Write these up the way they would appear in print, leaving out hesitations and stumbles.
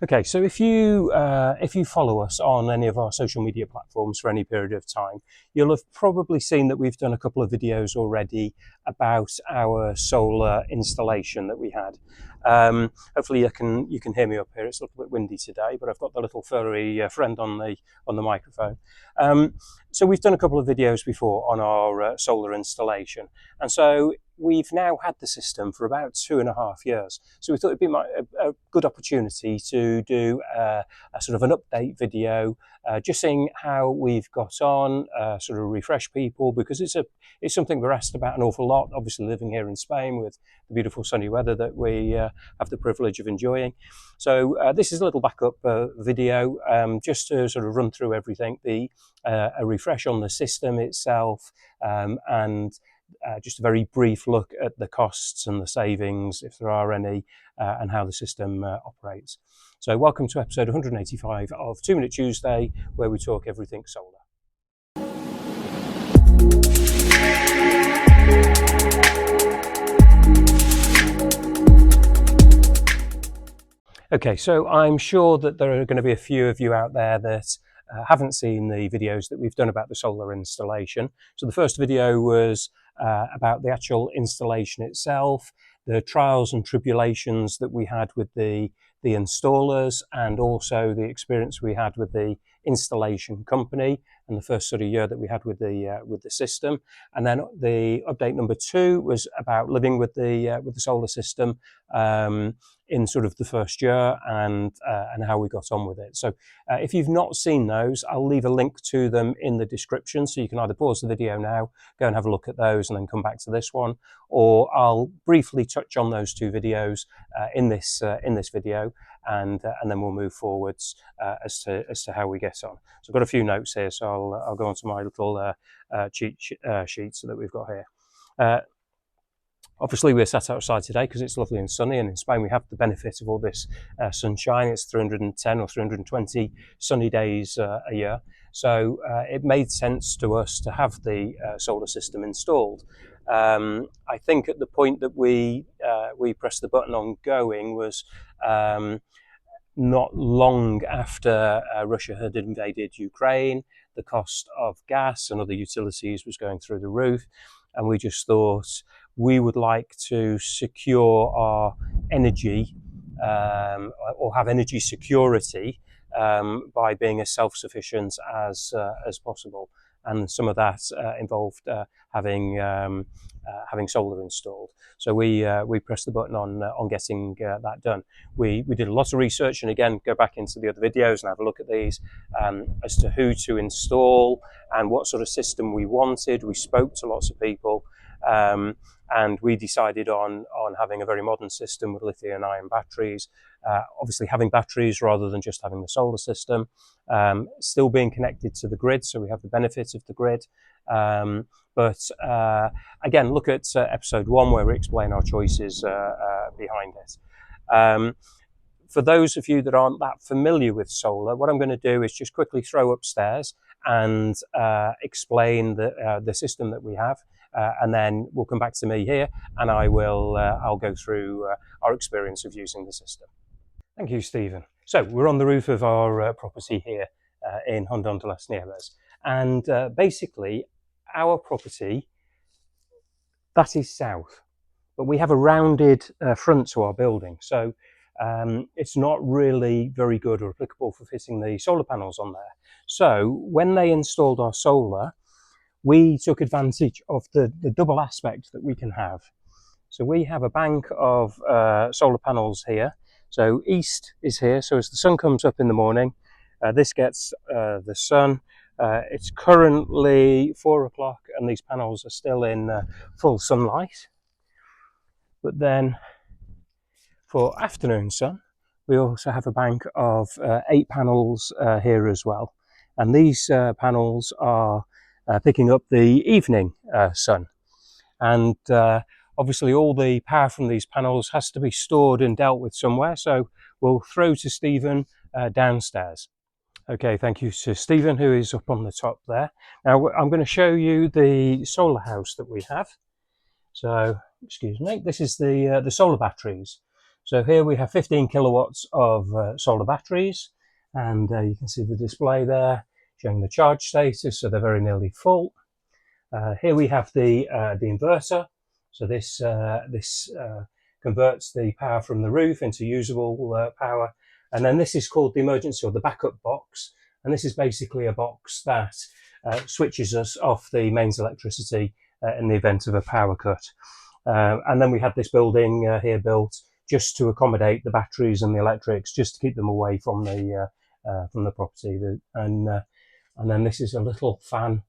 Okay, so if you follow us on any of our social media platforms for any period of time, you'll have probably seen that we've done a couple of videos already about our solar installation that we had. Hopefully you can hear me up here. It's a little bit windy today, but I've got the little furry friend on the microphone. So we've done a couple of videos before on our solar installation, and so we've now had the system for about 2.5 years. So we thought it'd be a good opportunity to do a sort of an update video, just seeing how we've got on, sort of refresh people, because it's something we're asked about an awful lot. Obviously, living here in Spain with the beautiful sunny weather that we have the privilege of enjoying. So this is a little backup video, just to sort of run through everything, a refresh on the system itself, and just a very brief look at the costs and the savings, if there are any, and how the system operates. So welcome to episode 185 of 2 Minute Tuesday, where we talk everything solar. Okay, so I'm sure that there are going to be a few of you out there that haven't seen the videos that we've done about the solar installation. So the first video was about the actual installation itself, the trials and tribulations that we had with the installers, and also the experience we had with the installation company and the first sort of year that we had with the system. And then the update number 2 was about living with the solar system in sort of the first year, and how we got on with it. So if you've not seen those, I'll leave a link to them in the description, so you can either pause the video now, go and have a look at those, and then come back to this one, or I'll briefly touch on those 2 videos in this video, and then we'll move forwards as to how we get on. So I've got a few notes here, so I'll go on to my little cheat sheets that we've got here. Obviously, we're sat outside today because it's lovely and sunny, and in Spain we have the benefit of all this sunshine. It's 310 or 320 sunny days a year, so it made sense to us to have the solar system installed. I think at the point that we pressed the button on going was not long after Russia had invaded Ukraine. The cost of gas and other utilities was going through the roof, and we just thought we would like to secure our energy, or have energy security, by being as self-sufficient as possible. And some of that involved having solar installed. So we pressed the button on getting that done. We did a lot of research, and again, go back into the other videos and have a look at these, as to who to install and what sort of system we wanted. We spoke to lots of people, and we decided on having a very modern system with lithium-ion batteries. Obviously having batteries rather than just having the solar system, still being connected to the grid, so we have the benefits of the grid. But again, look at episode 1 where we explain our choices behind it. For those of you that aren't that familiar with solar, what I'm going to do is just quickly throw upstairs and explain the system that we have, and then we'll come back to me here, and I'll go through our experience of using the system. Thank you, Stephen. So we're on the roof of our property here in Hondon de las Nieves, and basically our property, that is south, but we have a rounded front to our building, so it's not really very good or applicable for fitting the solar panels on there. So when they installed our solar, we took advantage of the double aspect that we can have. So we have a bank of solar panels here. So east is here, so as the sun comes up in the morning, this gets the sun. It's currently 4 o'clock and these panels are still in full sunlight. But then for afternoon sun, we also have a bank of 8 panels here as well. And these panels are picking up the evening sun. And obviously all the power from these panels has to be stored and dealt with somewhere. So we'll throw to Stephen downstairs. Okay, thank you to Stephen, who is up on the top there. Now I'm going to show you the solar house that we have. So, excuse me, this is the solar batteries. So here we have 15 kilowatts of solar batteries, and you can see the display there showing the charge status, so they're very nearly full. Here we have the inverter. So this converts the power from the roof into usable power. And then this is called the emergency or the backup box. And this is basically a box that switches us off the mains electricity in the event of a power cut. And then we had this building here built just to accommodate the batteries and the electrics, just to keep them away from the property. And then this is a little fan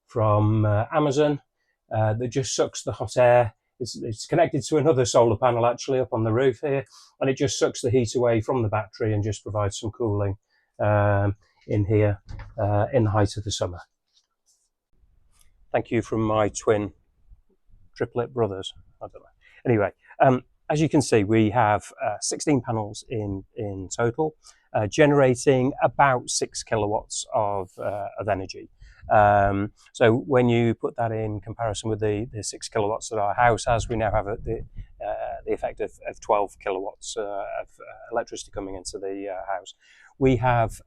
from Amazon that just sucks the hot air. It's connected to another solar panel actually up on the roof here, and it just sucks the heat away from the battery and just provides some cooling in here in the height of the summer. Thank you from my twin triplet brothers. I don't know. Anyway, as you can see, we have 16 panels in total, generating about 6 kilowatts of energy. So when you put that in comparison with the 6 kilowatts that our house has, we now have the effect of 12 kilowatts of electricity coming into the house. We have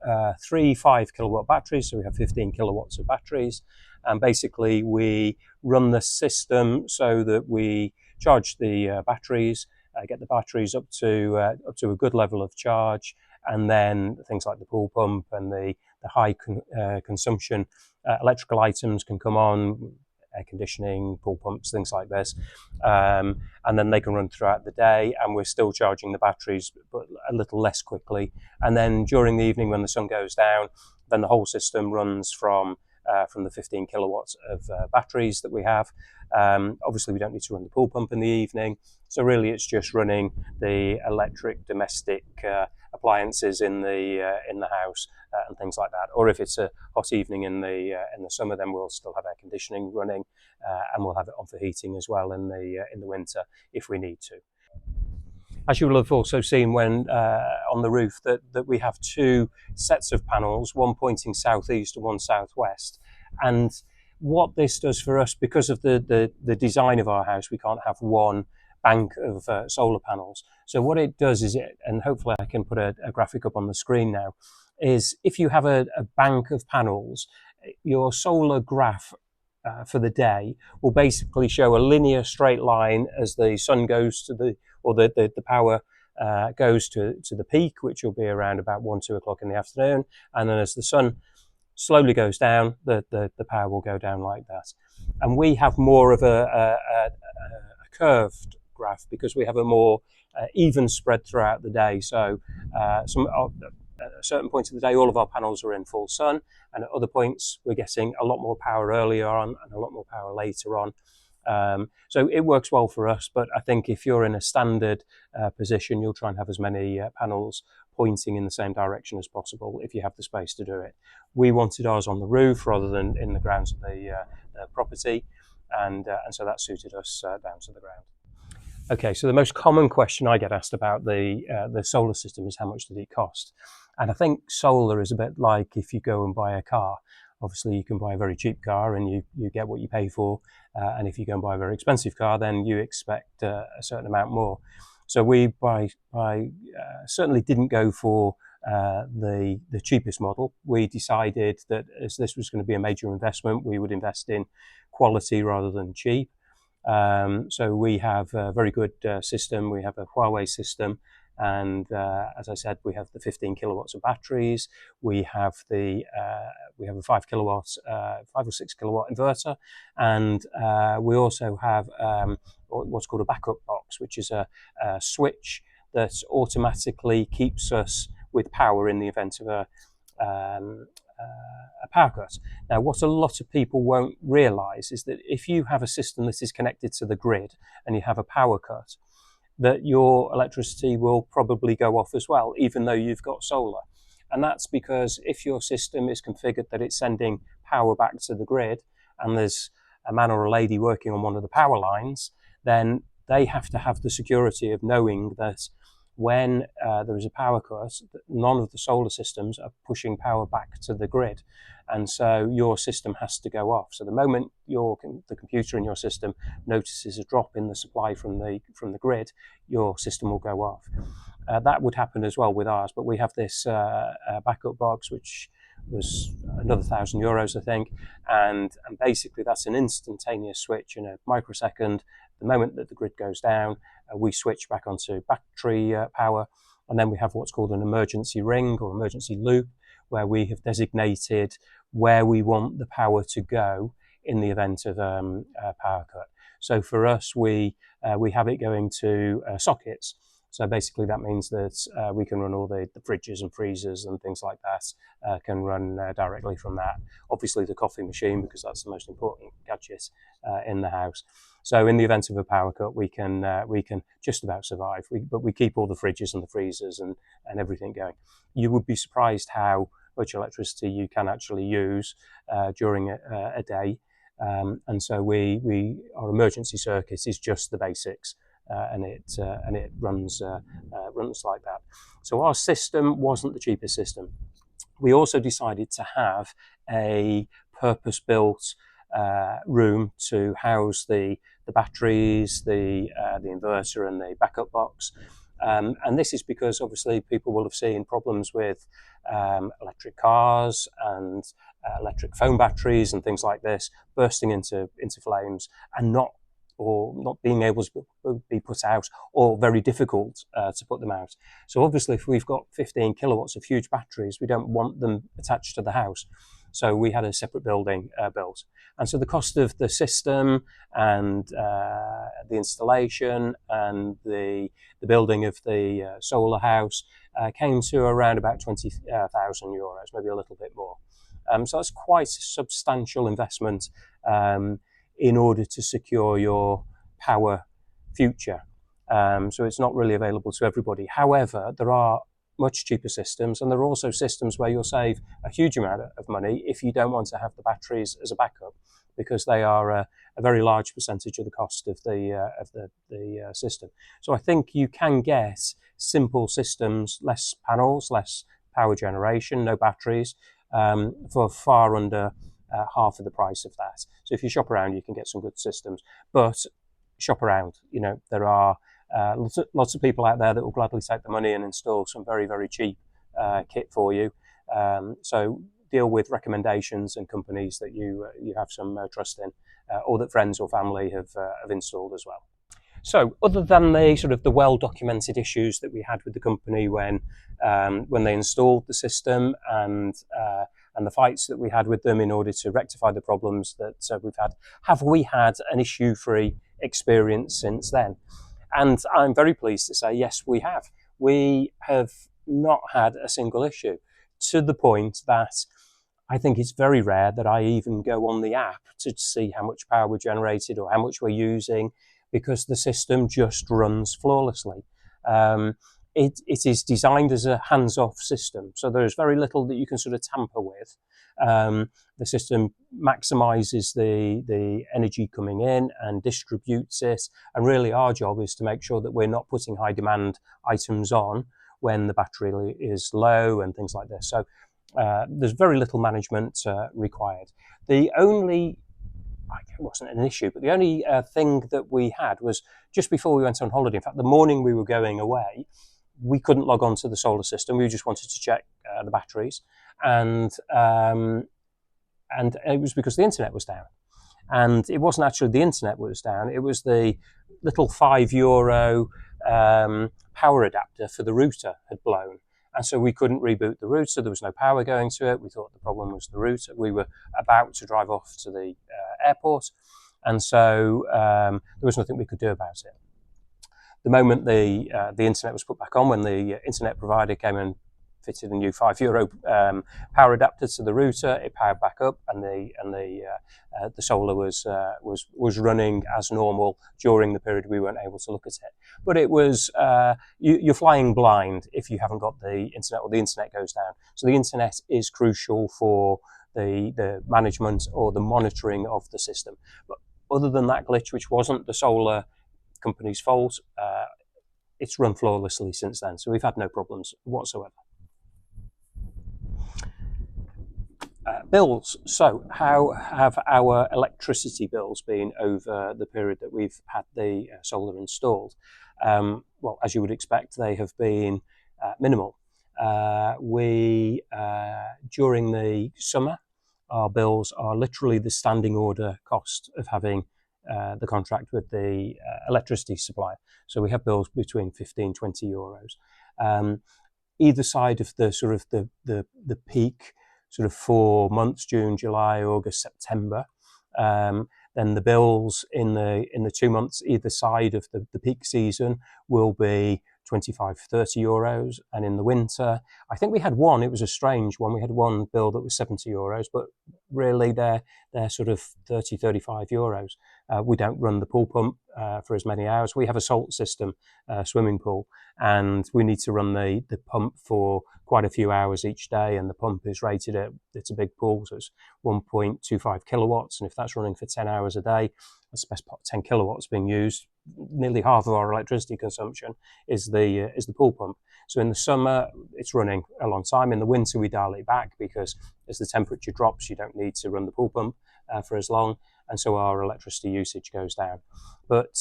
3 5-kilowatt batteries, so we have 15 kilowatts of batteries, and basically we run the system so that we charge the batteries, get the batteries up to a good level of charge, and then things like the pool pump and the high consumption electrical items can come on, air conditioning, pool pumps, things like this, and then they can run throughout the day, and we're still charging the batteries but a little less quickly. And then during the evening when the sun goes down, then the whole system runs from the 15 kilowatts of batteries that we have. Obviously we don't need to run the pool pump in the evening, so really it's just running the electric domestic appliances in the house and things like that. Or if it's a hot evening in the summer, then we'll still have air conditioning running, and we'll have it on for heating as well in the winter if we need to. As you will have also seen when on the roof that we have 2 sets of panels, one pointing southeast and one southwest. And what this does for us, because of the design of our house, we can't have one bank of solar panels. So what it does is and hopefully I can put a graphic up on the screen now, is if you have a bank of panels, your solar graph for the day will basically show a linear straight line as the sun goes to the power goes to the peak, which will be around about 1-2 o'clock in the afternoon, and then as the sun slowly goes down, the power will go down like that. And we have more of a curved graph because we have a more even spread throughout the day. So at certain points of the day, all of our panels are in full sun, and at other points we're getting a lot more power earlier on and a lot more power later on. So it works well for us, but I think if you're in a standard position, you'll try and have as many panels pointing in the same direction as possible if you have the space to do it. We wanted ours on the roof rather than in the grounds of the property, and so that suited us down to the ground. Okay, so the most common question I get asked about the solar system is how much did it cost? And I think solar is a bit like if you go and buy a car. Obviously, you can buy a very cheap car and you get what you pay for. And if you go and buy a very expensive car, then you expect a certain amount more. So we certainly didn't go for the cheapest model. We decided that as this was going to be a major investment, we would invest in quality rather than cheap. So we have a very good system. We have a Huawei system. And as I said, we have the 15 kilowatts of batteries. We have a 5 or 6 kilowatt inverter, and we also have what's called a backup box, which is a switch that automatically keeps us with power in the event of a power cut. Now, what a lot of people won't realise is that if you have a system that is connected to the grid and you have a power cut, that your electricity will probably go off as well, even though you've got solar. And that's because if your system is configured that it's sending power back to the grid, and there's a man or a lady working on one of the power lines, then they have to have the security of knowing that when there is a power cut, none of the solar systems are pushing power back to the grid, and so your system has to go off. So the moment the computer in your system notices a drop in the supply from the grid, your system will go off. That would happen as well with ours, but we have this backup box which was another €1,000, I think, and basically that's an instantaneous switch in a microsecond. The moment that the grid goes down, we switch back onto battery power, and then we have what's called an emergency ring or emergency loop, where we have designated where we want the power to go in the event of a power cut. So for us, we have it going to sockets. So basically that means that we can run all the fridges and freezers and things like that, can run directly from that. Obviously the coffee machine, because that's the most important gadget in the house. So in the event of a power cut, we can just about survive, but we keep all the fridges and the freezers and everything going. You would be surprised how much electricity you can actually use during a day. And so our emergency circuit is just the basics. And it runs like that. So our system wasn't the cheapest system. We also decided to have a purpose-built room to house the batteries, the inverter, and the backup box. And this is because obviously people will have seen problems with electric cars and electric phone batteries and things like this bursting into flames and not being able to be put out, or very difficult to put them out. So obviously if we've got 15 kilowatts of huge batteries, we don't want them attached to the house. So we had a separate building built. And so the cost of the system and the installation and the building of the solar house came to around about €20,000, maybe a little bit more. So that's quite a substantial investment in order to secure your power future. So it's not really available to everybody. However, there are much cheaper systems, and there are also systems where you'll save a huge amount of money if you don't want to have the batteries as a backup, because they are a very large percentage of the cost of the system. So I think you can get simple systems, less panels, less power generation, no batteries, for far under half of the price of that. So if you shop around, you can get some good systems, but shop around. There are lots of people out there that will gladly take the money and install some very, very cheap kit for you. So deal with recommendations and companies that you have some trust in, or that friends or family have installed as well. So other than the sort of the well-documented issues that we had with the company when they installed the system, and the fights that we had with them in order to rectify the problems that we've had, have we had an issue-free experience since then? And I'm very pleased to say, yes, we have. We have not had a single issue, to the point that I think it's very rare that I even go on the app to see how much power we're generated or how much we're using, because the system just runs flawlessly. It is designed as a hands-off system, so there's very little that you can sort of tamper with. The system maximizes the energy coming in and distributes it, and really our job is to make sure that we're not putting high demand items on when the battery is low and things like this. So there's very little management required. It wasn't an issue, but the only thing that we had was just before we went on holiday. In fact, the morning we were going away, we couldn't log on to the solar system. We just wanted to check the batteries, and it was because the internet was down. And it wasn't actually the internet that was down, it was the little €5 power adapter for the router had blown. And so we couldn't reboot the router. There was no power going to it. We thought the problem was the router. We were about to drive off to the airport, and so there was nothing we could do about it. The moment the internet was put back on, when the internet provider came and fitted a new €5 power adapter to the router, it powered back up, and the solar was running as normal during the period we weren't able to look at it. But it was you're flying blind if you haven't got the internet, or the internet goes down. So the internet is crucial for the management or the monitoring of the system. But other than that glitch, which wasn't the solar company's fault, it's run flawlessly since then. So we've had no problems whatsoever. Bills. So how have our electricity bills been over the period that we've had the solar installed? Well, as you would expect, they have been minimal. During the summer, our bills are literally the standing order cost of having the contract with the electricity supplier. So we have bills between 15, 20 euros. Either side of the sort of the peak, sort of 4 months, June, July, August, September. Then the bills in the 2 months either side of the peak season will be 25, 30 euros. And in the winter, I think we had one, it was a strange one. We had one bill that was 70 euros, but really they're sort of 30, 35 euros. We don't run the pool pump for as many hours. We have a salt system swimming pool, and we need to run the pump for quite a few hours each day. And the pump is rated at, it's a big pool, so it's 1.25 kilowatts. And if that's running for 10 hours a day, that's the best part, 10 kilowatts being used. Nearly half of our electricity consumption is the pool pump. So in the summer, it's running a long time. In the winter, we dial it back because as the temperature drops, you don't need to run the pool pump for as long. And so our electricity usage goes down. But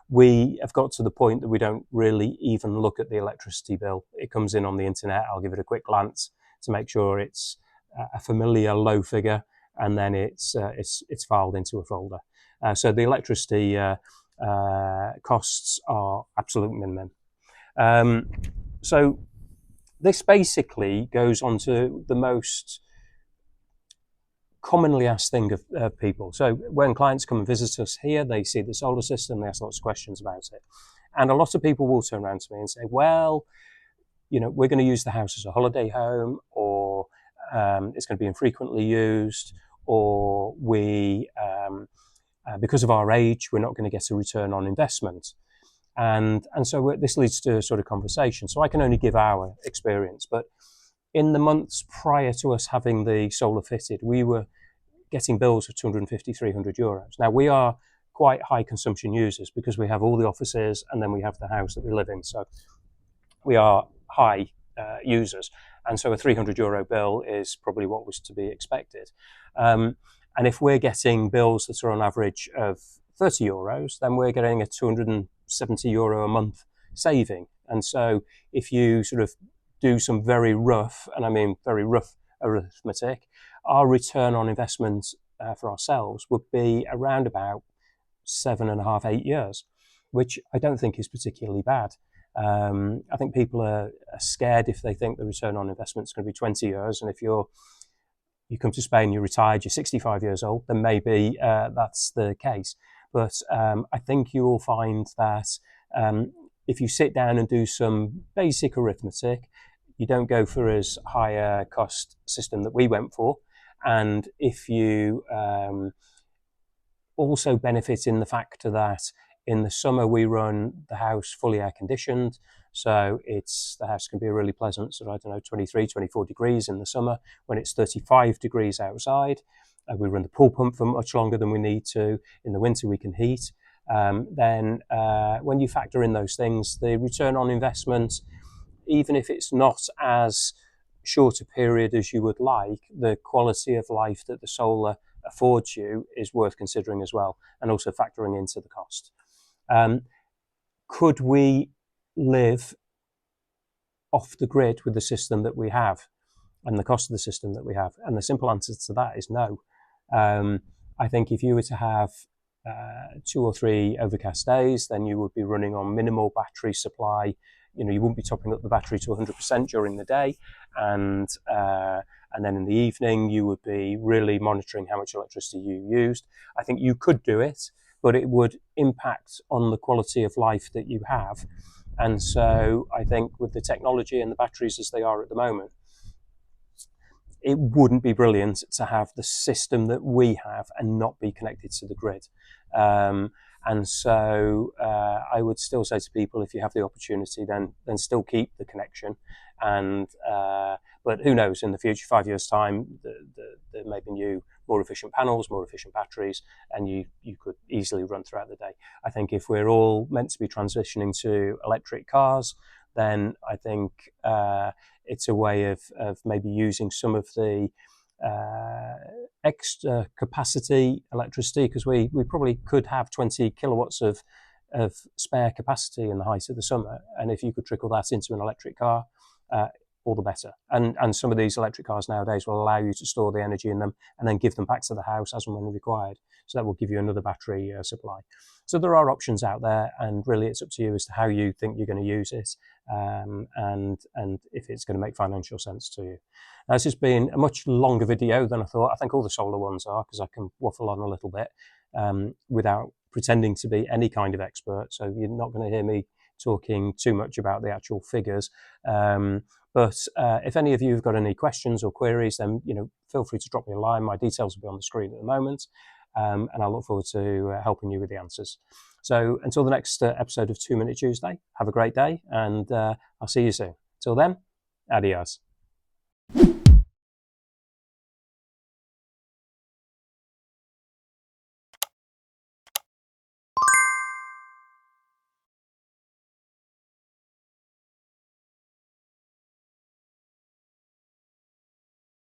we have got to the point that we don't really even look at the electricity bill. It comes in on the internet. I'll give it a quick glance to make sure it's a familiar low figure, and then it's filed into a folder. So the electricity costs are absolute minimum. So this basically goes on to the most commonly asked thing of people. So when clients come and visit us here, they see the solar system, they ask lots of questions about it. And a lot of people will turn around to me and say, well, you know, we're going to use the house as a holiday home, or it's going to be infrequently used, or because of our age, we're not going to get a return on investment. And so this leads to a sort of conversation. So I can only give our experience, but in the months prior to us having the solar fitted, we were getting bills of 250, 300 euros. Now, we are quite high consumption users because we have all the offices and then we have the house that we live in. So we are high users. And so a 300 euro bill is probably what was to be expected. And if we're getting bills that are on average of 30 euros, then we're getting a 270 euro a month saving. And so if you sort of do some very rough, and I mean very rough arithmetic, our return on investment for ourselves would be around about 7.5, 8 years, which I don't think is particularly bad. I think people are scared if they think the return on investment is going to be 20 years. And if you come to Spain, you're retired, you're 65 years old, then maybe that's the case. But I think you will find that if you sit down and do some basic arithmetic, you don't go for as high a cost system that we went for. And if you also benefit in the fact that in the summer we run the house fully air conditioned, so the house can be really pleasant, so I don't know, 23, 24 degrees in the summer when it's 35 degrees outside. We run the pool pump for much longer than we need to. In the winter we can heat. Then when you factor in those things, the return on investment, even if it's not as short a period as you would like, the quality of life that the solar affords you is worth considering as well, and also factoring into the cost. Could we live off the grid with the system that we have and the cost of the system that we have? And the simple answer to that is no. I think if you were to have 2 or 3 overcast days, then you would be running on minimal battery supply. You know, you wouldn't be topping up the battery to 100% during the day, and then in the evening you would be really monitoring how much electricity you used. I think you could do it, but it would impact on the quality of life that you have. And so I think with the technology and the batteries as they are at the moment, it wouldn't be brilliant to have the system that we have and not be connected to the grid. And so I would still say to people, if you have the opportunity, then still keep the connection. And but who knows, in the future, 5 years' time, there may be new more efficient panels, more efficient batteries, and you could easily run throughout the day. I think if we're all meant to be transitioning to electric cars, then I think it's a way of maybe using some of the extra capacity electricity, because we probably could have 20 kilowatts of spare capacity in the height of the summer, and if you could trickle that into an electric car, all the better. And some of these electric cars nowadays will allow you to store the energy in them and then give them back to the house as and when required. So that will give you another battery supply. So there are options out there, and really it's up to you as to how you think you're going to use it, and if it's going to make financial sense to you. Now, this has been a much longer video than I thought. I think all the solar ones are, because I can waffle on a little bit without pretending to be any kind of expert. So you're not going to hear me talking too much about the actual figures. But if any of you have got any questions or queries, then feel free to drop me a line. My details will be on the screen at the moment, and I look forward to helping you with the answers. So until the next episode of 2 Minute Tuesday, have a great day, and I'll see you soon. Till then, adios.